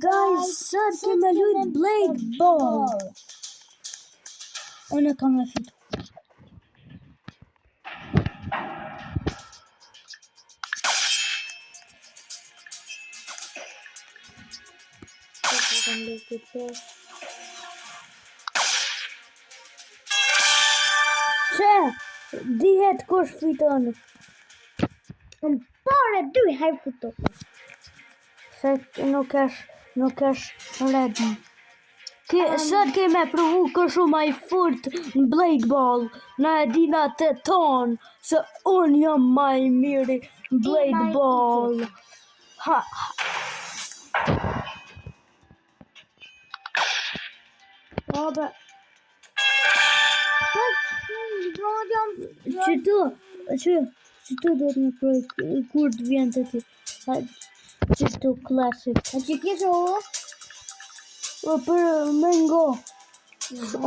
guys, sot kemi lut Blade Ball. Unë kam e fitu. Që, dihet kush fiton. Pare dy herë fitu. Se nuk është ready. Sot keme provu kështu maj fort në Blade Ball. Na e dina të ton, se unë jam maj miri në Blade Ball. Ha. Obe. Që do të më proj kur të vjen të ti. Që të classic. A që kisho? Për Mengo.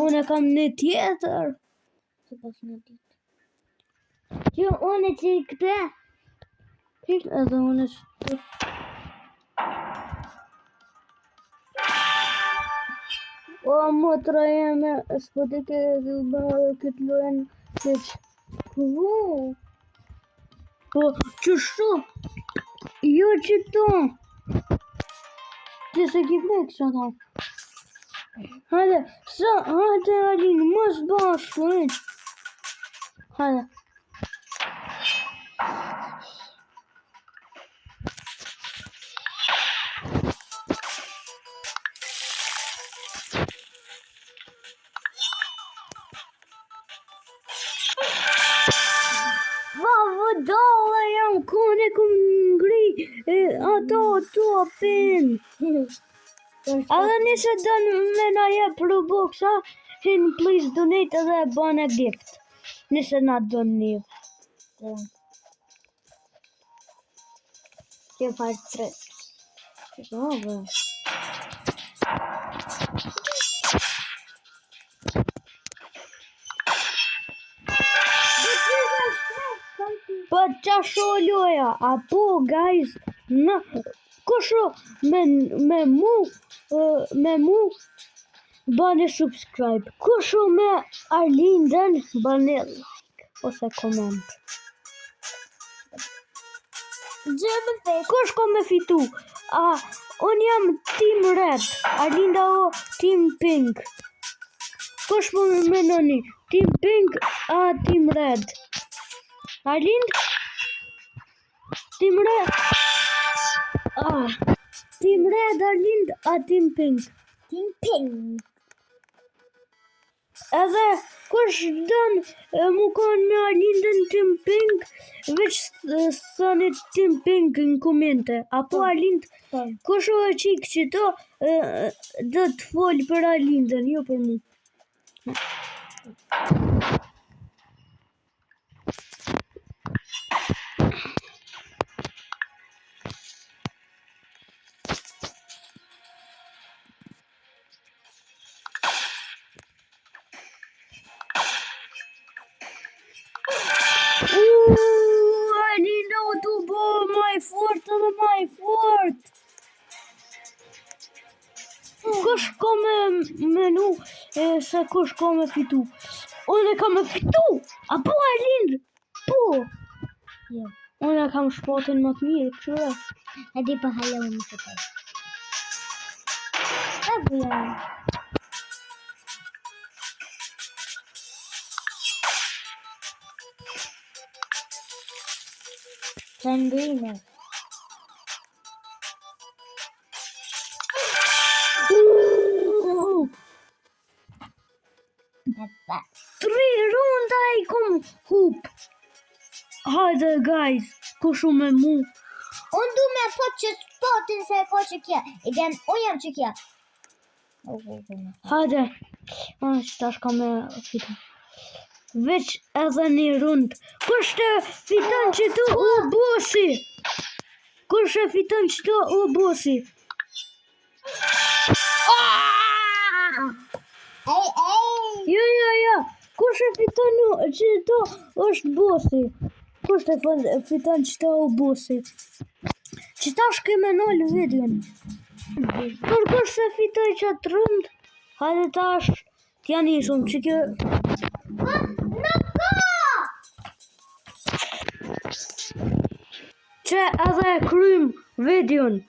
Unë kam një tjetër. Që pas në ditë. Që unë që këte? Edhe unë që... O, motra jeme, s'po të këtë lojen që që... Po, qështu? Jo që to. Që se ki plek që to. Hajde, hajde Alin, mos bashkë, hajde. Dole jam kone këm ngri ato topin. Edhe nëse dënë me na jep Robuxa, hin please donate edhe bane gift. Nëse na dënë një. Që farë 3. Po qasho loja, apo guys, në kusho me mu bani subscribe, kusho me Arlinden bani like ose comment. Kush ko me fitu? Unë jam team red, Arlinda o team pink. Kush po me menoni? Team pink a team red? Arlind? Team red? Team red Arlind a team pink? Team pink. Edhe kush dën mu kon me Arlindën team pink, veç thoni team pink në komente. Apo Arlind, kush o e qik që to dhe të folë për Arlindën, jo për mu. Arlinda o të bo maj fort edhe maj fort. Kush ko me menu se kush ko me fitu? Unë kam me fitu, apo Arlind? Po. Jo. Unë kam shpotin më të mirë, kështu. E di pa halë unë të të. E vjen. Sangrine. Tri runda I kom hup. Hajde guys, kushu me mu. Unë du me po që spotin se ko që kja. Igen, unë jam që kja. Hajde, unë që tash ka me fitu. Veç edhe një rund. Kush të fiton që tu u bosi? Kush të fiton që tu u bosi? Jo. Kush të fiton që tu është bosi? Kush të fiton që tu u bosi? Që tash keme nëllë videon. Për kush se fitoj qatë rënd, hajde tash t'ja nisëm që kjo... Nuk ka! Që edhe krym videon.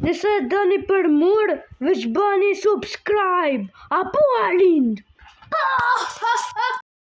Nëse doni për mur, veç bani subscribe, apo alind.